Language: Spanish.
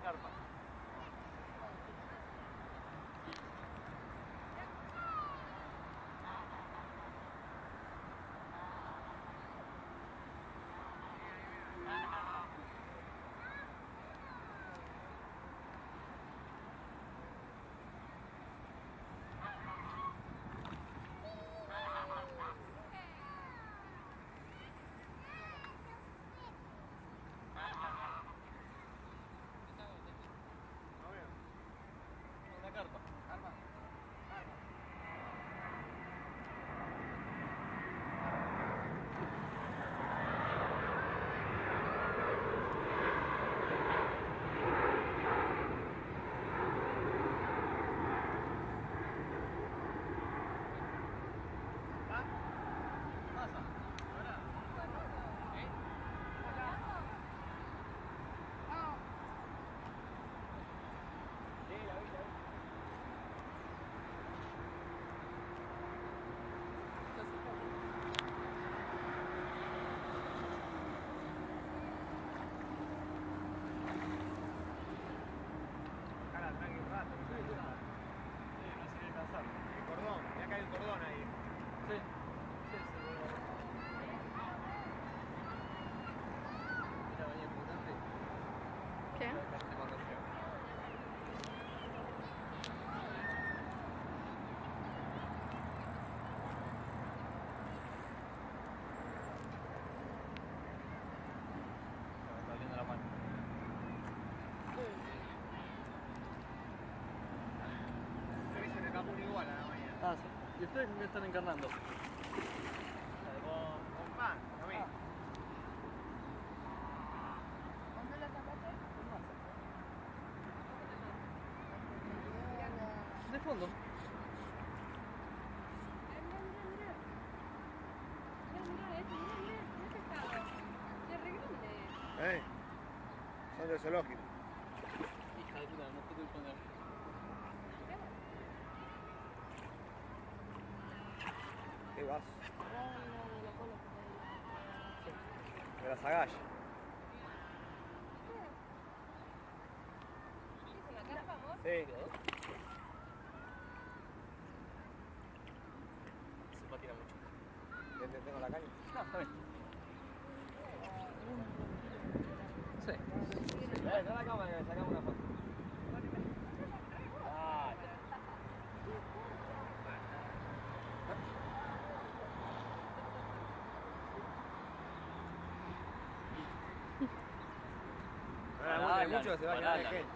carpa. Una carpa. Carpa. Tranqui un rato, no se quiere cansar. El cordón, ya cae el cordón ahí. Sí, sí, se vuelve. Mira, venía importante. ¿Qué? Cuando llega. Me está doliendo la mano. Se me escapó igual a la mañana. Ah, sí. ¿Y ustedes me están encarnando? Con pan, a mí. ¿Dónde la sacaste? De fondo. Son de zoológico. Hija de puta, no te puedo poner. ¿Qué vas? De las agallas. Sí. Se patina mucho. Tengo la caña. No, está bien. Sí. Da la cámara que le sacamos una foto. No la mucho que se va a quedar de gente.